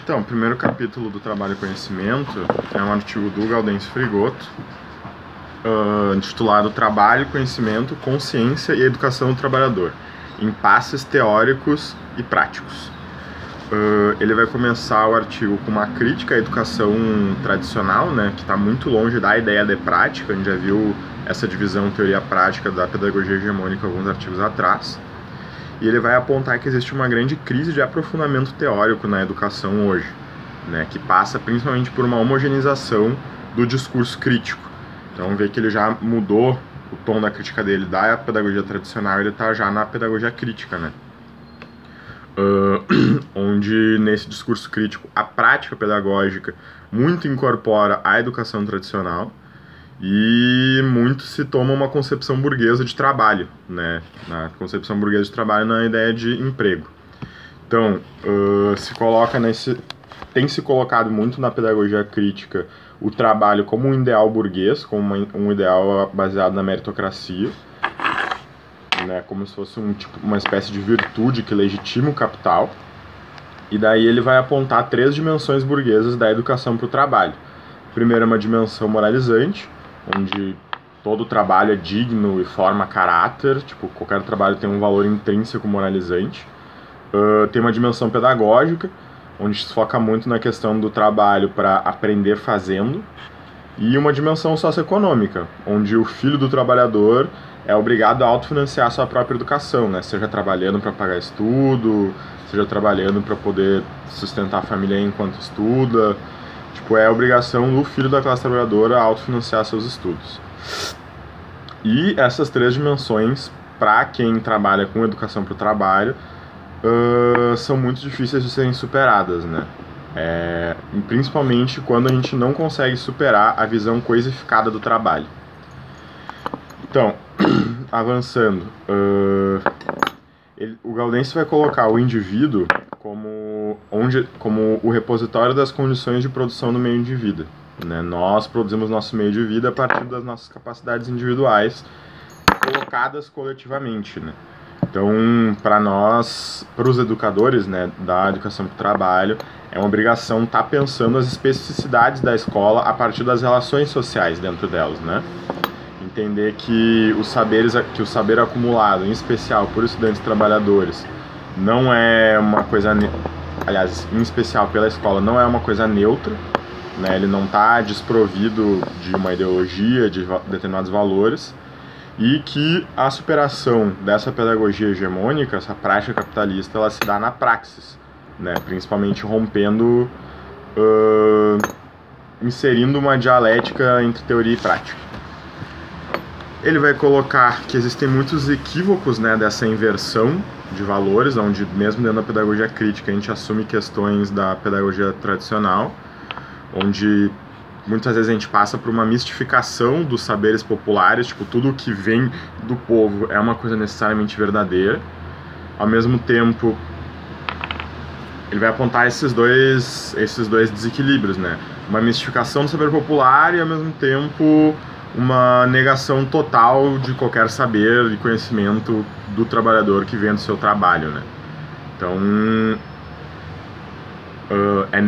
Então, o primeiro capítulo do Trabalho e Conhecimento é um artigo do Gaudêncio Frigoto, intitulado Trabalho, Conhecimento, Consciência e Educação do Trabalhador, Impasses Teóricos e Práticos. Ele vai começar o artigo com uma crítica à educação tradicional, né, que está muito longe da ideia de prática. A gente já viu essa divisão teoria-prática da pedagogia hegemônica alguns artigos atrás. E ele vai apontar que existe uma grande crise de aprofundamento teórico na educação hoje, né, que passa principalmente por uma homogeneização do discurso crítico. Então, vê que ele já mudou o tom da crítica dele da pedagogia tradicional, ele está já na pedagogia crítica, né? Onde nesse discurso crítico a prática pedagógica muito incorpora a educação tradicional e muito se toma uma concepção burguesa de trabalho, né? Na concepção burguesa de trabalho na ideia de emprego. Então, tem se colocado muito na pedagogia crítica o trabalho como um ideal burguês, como um ideal baseado na meritocracia, né, como se fosse uma espécie de virtude que legitima o capital. E daí ele vai apontar 3 dimensões burguesas da educação para o trabalho. Primeiro é uma dimensão moralizante, onde todo trabalho é digno e forma caráter, tipo, qualquer trabalho tem um valor intrínseco moralizante. Tem uma dimensão pedagógica, onde se foca muito na questão do trabalho para aprender fazendo. E uma dimensão socioeconômica, onde o filho do trabalhador é obrigado a autofinanciar a sua própria educação, né? Seja trabalhando para pagar estudo, seja trabalhando para poder sustentar a família enquanto estuda. Tipo, é a obrigação do filho da classe trabalhadora a autofinanciar seus estudos. E essas 3 dimensões, para quem trabalha com educação para o trabalho, são muito difíceis de serem superadas, né? Principalmente quando a gente não consegue superar a visão coisificada do trabalho. Então, avançando, o Gaudêncio vai colocar o indivíduo como o repositório das condições de produção do meio de vida, né? Nós produzimos nosso meio de vida a partir das nossas capacidades individuais colocadas coletivamente, né? Então, para nós, para os educadores, né, da educação para o trabalho, é uma obrigação estar pensando as especificidades da escola a partir das relações sociais dentro delas, né? Entender que o saber acumulado, em especial por estudantes trabalhadores, não é uma coisa, aliás, em especial pela escola, não é uma coisa neutra, né? Ele não está desprovido de uma ideologia, de determinados valores, e que a superação dessa pedagogia hegemônica, essa prática capitalista, ela se dá na praxis, né? Principalmente rompendo, inserindo uma dialética entre teoria e prática. Ele vai colocar que existem muitos equívocos, né, dessa inversão de valores, onde mesmo dentro da pedagogia crítica a gente assume questões da pedagogia tradicional, onde muitas vezes a gente passa por uma mistificação dos saberes populares, tipo, tudo que vem do povo é uma coisa necessariamente verdadeira. Ao mesmo tempo, ele vai apontar esses dois desequilíbrios, né? Uma mistificação do saber popular e, ao mesmo tempo, uma negação total de qualquer saber e conhecimento do trabalhador que vem do seu trabalho, né? Então, é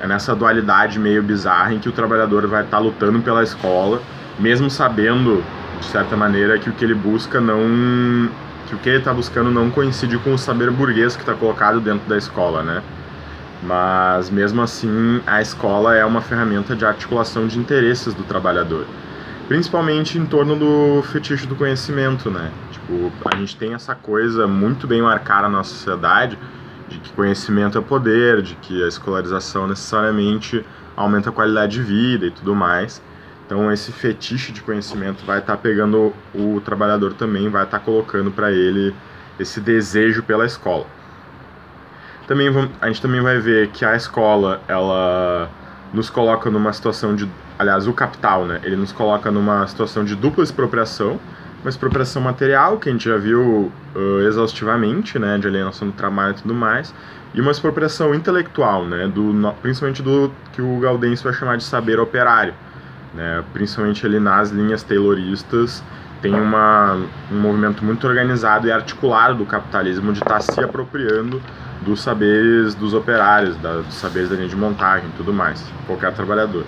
nessa dualidade meio bizarra em que o trabalhador vai estar lutando pela escola, mesmo sabendo, de certa maneira, que o que ele busca que o que ele está buscando não coincide com o saber burguês que está colocado dentro da escola, né? Mas, mesmo assim, a escola é uma ferramenta de articulação de interesses do trabalhador, principalmente em torno do fetiche do conhecimento, né? Tipo, a gente tem essa coisa muito bem marcada na nossa sociedade, de que conhecimento é poder, de que a escolarização necessariamente aumenta a qualidade de vida e tudo mais. Então esse fetiche de conhecimento vai estar pegando o trabalhador também, vai estar colocando para ele esse desejo pela escola. A gente também vai ver que a escola, ela nos coloca numa situação de... Aliás, o capital, né? Ele nos coloca numa situação de dupla expropriação, uma expropriação material, que a gente já viu exaustivamente, né, de alienação do trabalho e tudo mais, e uma expropriação intelectual, né, principalmente do que o Gaudêncio vai chamar de saber operário, né, principalmente ali nas linhas tayloristas, tem um movimento muito organizado e articulado do capitalismo de estar se apropriando dos saberes dos operários, dos saberes da linha de montagem e tudo mais, qualquer trabalhador.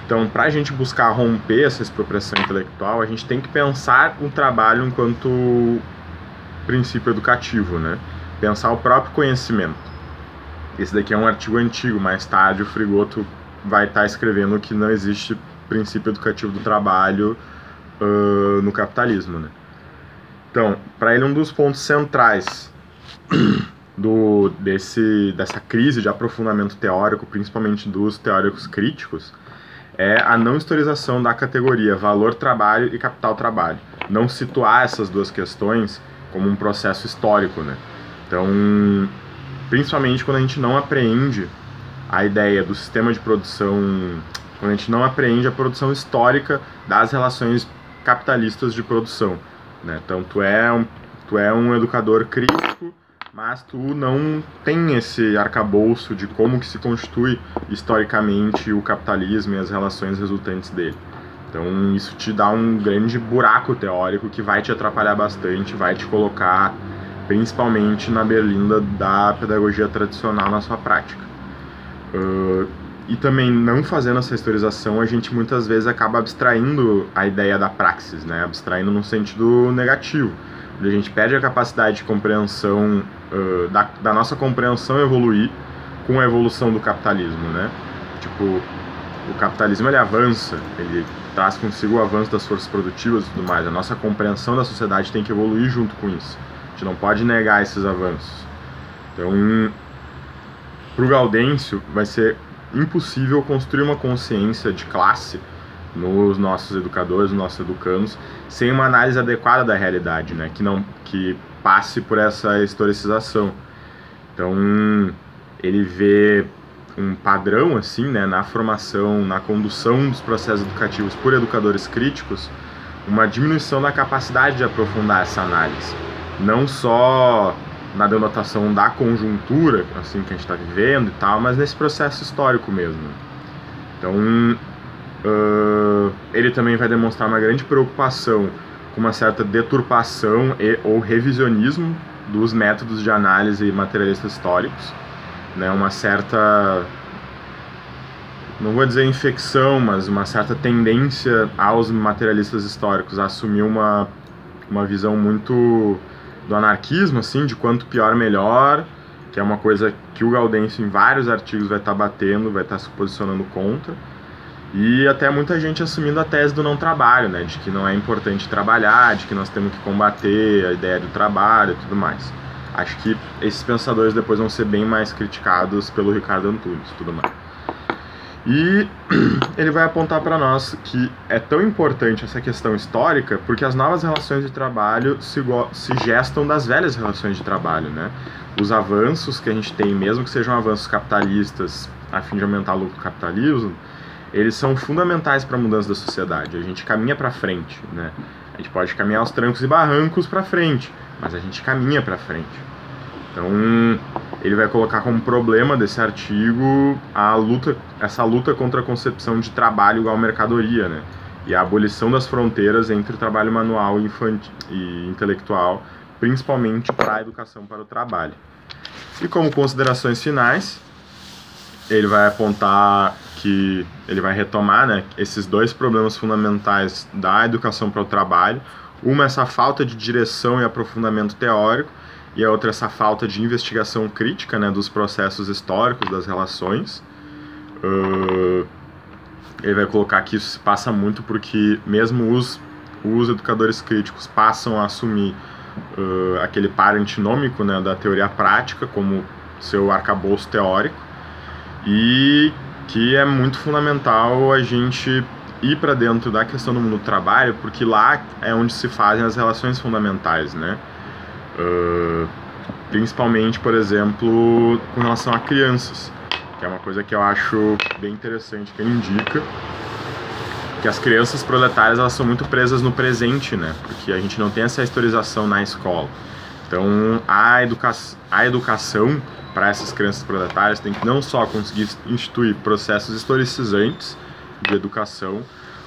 Então, para a gente buscar romper essa expropriação intelectual, a gente tem que pensar o trabalho enquanto princípio educativo, né? Pensar o próprio conhecimento. Esse daqui é um artigo antigo, mais tarde o Frigoto vai estar escrevendo que não existe princípio educativo do trabalho no capitalismo, né? Então, para ele, um dos pontos centrais dessa crise de aprofundamento teórico, principalmente dos teóricos críticos, é a não historização da categoria valor-trabalho e capital-trabalho. Não situar essas duas questões como um processo histórico, né? Então, principalmente quando a gente não apreende a ideia do sistema de produção, quando a gente não apreende a produção histórica das relações capitalistas de produção, né? Então, tu é um educador crítico, mas tu não tem esse arcabouço de como que se constitui historicamente o capitalismo e as relações resultantes dele. Então isso te dá um grande buraco teórico que vai te atrapalhar bastante, vai te colocar principalmente na berlinda da pedagogia tradicional na sua prática. E também, não fazendo essa historização, a gente muitas vezes acaba abstraindo a ideia da praxis, né? Abstraindo no sentido negativo. A gente perde a capacidade de compreensão, da nossa compreensão evoluir com a evolução do capitalismo, né? Tipo, o capitalismo ele avança, ele traz consigo o avanço das forças produtivas e tudo mais. A nossa compreensão da sociedade tem que evoluir junto com isso. A gente não pode negar esses avanços. Então, para o Gaudêncio, vai ser impossível construir uma consciência de classe nos nossos educadores, nos nossos educandos, sem uma análise adequada da realidade, né? Que passe por essa historicização. Então, ele vê um padrão, assim, né, na formação, na condução dos processos educativos por educadores críticos, uma diminuição da capacidade de aprofundar essa análise. Não só na denotação da conjuntura, assim, que a gente está vivendo e tal, mas nesse processo histórico mesmo. Então, ele também vai demonstrar uma grande preocupação com uma certa deturpação ou revisionismo dos métodos de análise materialistas históricos, né? Uma certa, não vou dizer infecção, mas uma certa tendência aos materialistas históricos a assumir uma visão muito do anarquismo, assim, de quanto pior melhor, que é uma coisa que o Gaudêncio em vários artigos vai estar batendo, vai estar se posicionando contra. E até muita gente assumindo a tese do não trabalho, né? De que não é importante trabalhar, de que nós temos que combater a ideia do trabalho e tudo mais. Acho que esses pensadores depois vão ser bem mais criticados pelo Ricardo Antunes e tudo mais. E ele vai apontar para nós que é tão importante essa questão histórica porque as novas relações de trabalho se gestam das velhas relações de trabalho, né? Os avanços que a gente tem, mesmo que sejam avanços capitalistas a fim de aumentar o lucro do capitalismo, eles são fundamentais para a mudança da sociedade. A gente caminha para frente, né? A gente pode caminhar aos trancos e barrancos para frente, mas a gente caminha para frente. Então, ele vai colocar como problema desse artigo essa luta contra a concepção de trabalho igual mercadoria, né? E a abolição das fronteiras entre o trabalho manual e intelectual, principalmente para a educação para o trabalho. E como considerações finais, ele vai apontar que ele vai retomar, né, esses dois problemas fundamentais da educação para o trabalho. Uma, essa falta de direção e aprofundamento teórico, e a outra, essa falta de investigação crítica, né, dos processos históricos, das relações. Ele vai colocar que isso se passa muito porque mesmo os educadores críticos passam a assumir aquele par antinômico, né, da teoria prática como seu arcabouço teórico, e que é muito fundamental a gente ir para dentro da questão do mundo do trabalho, porque lá é onde se fazem as relações fundamentais, né? Principalmente, por exemplo, com relação a crianças, que é uma coisa que eu acho bem interessante, que ele indica que as crianças proletárias, elas são muito presas no presente, né? Porque a gente não tem essa historização na escola. Então, a educação para essas crianças proletárias tem que não só conseguir instituir processos historicizantes de educação,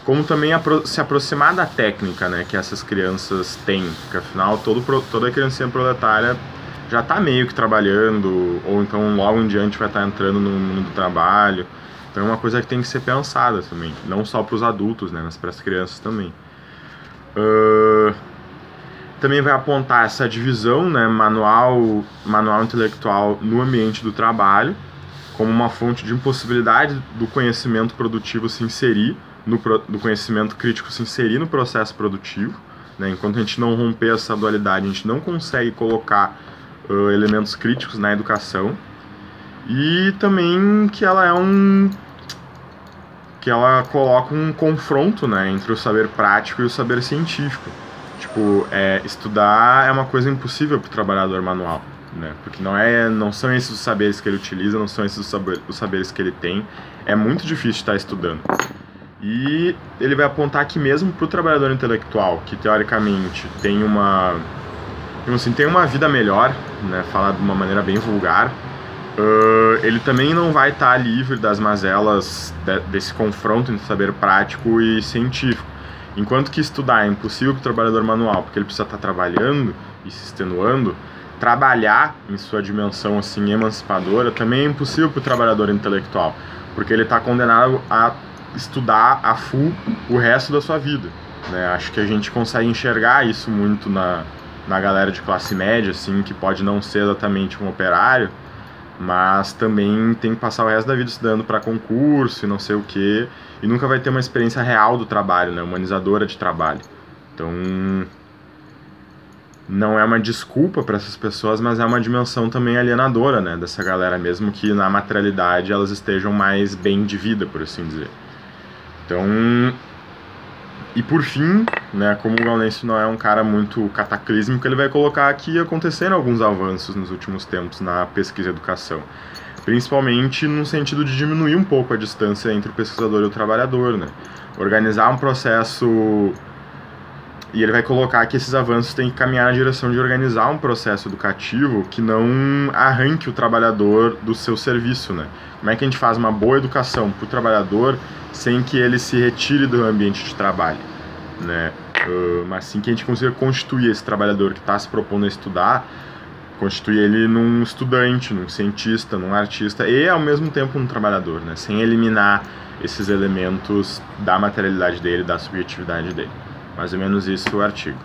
como também se aproximar da técnica, né, que essas crianças têm, porque afinal toda criancinha proletária já está meio que trabalhando, ou então logo em diante vai estar entrando no mundo do trabalho. Então é uma coisa que tem que ser pensada também, não só para os adultos, né, mas para as crianças também. Também vai apontar essa divisão, né, manual intelectual no ambiente do trabalho, como uma fonte de impossibilidade do conhecimento produtivo se inserir, do conhecimento crítico se inserir no processo produtivo. Né? Enquanto a gente não romper essa dualidade, a gente não consegue colocar elementos críticos na educação. E também que ela coloca um confronto, né, entre o saber prático e o saber científico. Tipo, estudar é uma coisa impossível para o trabalhador manual, né? Porque não são esses os saberes que ele utiliza, não são esses os saberes que ele tem. É muito difícil estar estudando. E ele vai apontar que mesmo para o trabalhador intelectual, que teoricamente tem uma vida melhor, né, falar de uma maneira bem vulgar, ele também não vai estar livre das mazelas desse confronto entre saber prático e científico. Enquanto que estudar é impossível para o trabalhador manual, porque ele precisa estar trabalhando e se extenuando, trabalhar em sua dimensão assim emancipadora também é impossível para o trabalhador intelectual, porque ele está condenado a estudar a full o resto da sua vida, né? Acho que a gente consegue enxergar isso muito na galera de classe média, assim, que pode não ser exatamente um operário, mas também tem que passar o resto da vida estudando para concurso e não sei o que, e nunca vai ter uma experiência real do trabalho, né, humanizadora de trabalho. Então, não é uma desculpa para essas pessoas, mas é uma dimensão também alienadora, né, dessa galera, mesmo que na materialidade elas estejam mais bem de vida, por assim dizer. Então, e por fim, né, como o Gaunencio não é um cara muito cataclísmico, ele vai colocar que aconteceram alguns avanços nos últimos tempos na pesquisa e educação, principalmente no sentido de diminuir um pouco a distância entre o pesquisador e o trabalhador, né, organizar um processo, e ele vai colocar que esses avanços têm que caminhar na direção de organizar um processo educativo que não arranque o trabalhador do seu serviço, né. Como é que a gente faz uma boa educação para o trabalhador sem que ele se retire do ambiente de trabalho, né? Mas sim que a gente consiga constituir esse trabalhador que está se propondo a estudar, constituir ele num estudante, num cientista, num artista e ao mesmo tempo um trabalhador, né? Sem eliminar esses elementos da materialidade dele, da subjetividade dele. Mais ou menos isso o artigo.